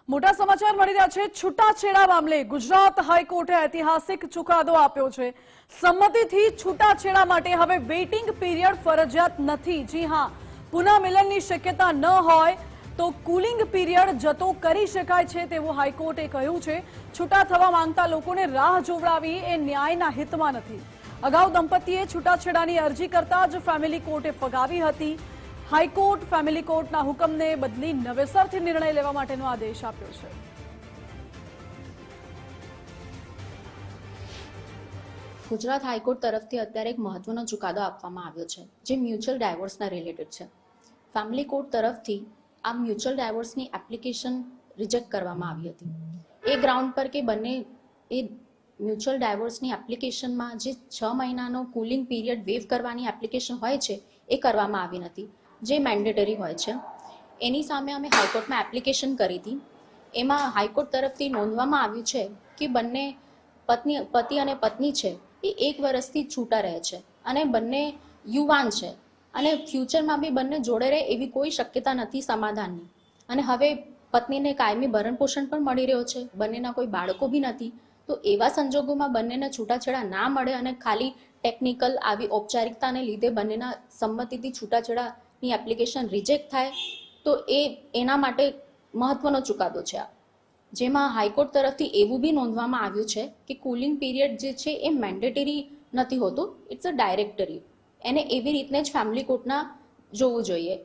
મોટા સમાચાર મળી રહ્યા છે। છૂટાછેડા મામલે ગુજરાત હાઈકોર્ટે ઐતિહાસિક ચુકાદો આપ્યો છે। સંમતિથી છૂટાછેડા માટે હવે વેઇટિંગ પીરિયડ ફરજિયાત નથી। જી હા, પુનઃ મિલનની શક્યતા ન હોય તો કુલિંગ પીરિયડ જતો કરી શકાય છે તેવું હાઈકોર્ટે કહ્યું છે। છૂટા થવા માંગતા લોકોને રાહ જોવડાવી એ ન્યાયના હિતમાં નથી। અગાઉ દંપતીએ છૂટાછેડાની અરજી કરતા જ ફેમિલી કોર્ટે ફગાવી હતી। હાઈકોર્ટ ફેમિલી કોર્ટના હુકમને બદલી નવેસરથી નિર્ણય લેવા માટેનો આદેશ આપ્યો છે। ગુજરાત હાઈકોર્ટ તરફથી અત્યારે એક મહત્વનો ચુકાદો આપવામાં આવ્યો છે જે મ્યુચ્યુઅલ ડાયવોર્સના રિલેટેડ છે। ફેમિલી કોર્ટ તરફથી આ મ્યુચ્યુઅલ ડાયવોર્સની એપ્લિકેશન રિજેક્ટ કરવામાં આવી હતી એ ગ્રાઉન્ડ પર કે બંને એ મ્યુચ્યુઅલ ડાયવોર્સની એપ્લિકેશનમાં જે 6 મહિનાનો કુલિંગ પીરિયડ વેવ કરવાની એપ્લિકેશન હોય છે એ કરવામાં આવી નથી, જે મેન્ડેટરી હોય છે। એની સામે અમે હાઈકોર્ટમાં એપ્લિકેશન કરી હતી। એમાં હાઈકોર્ટ તરફથી નોંધવામાં આવ્યું છે કે બંને પતિ અને પત્ની છે એ 1 વર્ષથી છૂટા રહે છે અને બંને યુવાન છે અને ફ્યુચરમાં બી બંને જોડે રહે એવી કોઈ શક્યતા નથી સમાધાનની। અને હવે પત્નીને કાયમી ભરણ પોષણ પણ મળી રહ્યો છે, બંનેના કોઈ બાળકો બી નથી। તો એવા સંજોગોમાં બંનેને છૂટાછેડા ના મળે અને ખાલી ટેકનિકલ આવી ઔપચારિકતાને લીધે બંનેના સંમતિથી છૂટાછેડાની એપ્લિકેશન રિજેક્ટ થાય તો એના માટે મહત્વનો ચુકાદો છે આ, જેમાં હાઈકોર્ટ તરફથી એવું બી નોંધવામાં આવ્યું છે કે કુલિંગ પીરિયડ જે છે એ મેન્ડેટરી નથી હોતું, ઇટ્સ અ ડાયરેક્ટરી। એને એવી રીતને જ ફેમિલી કોર્ટના જોવું જોઈએ।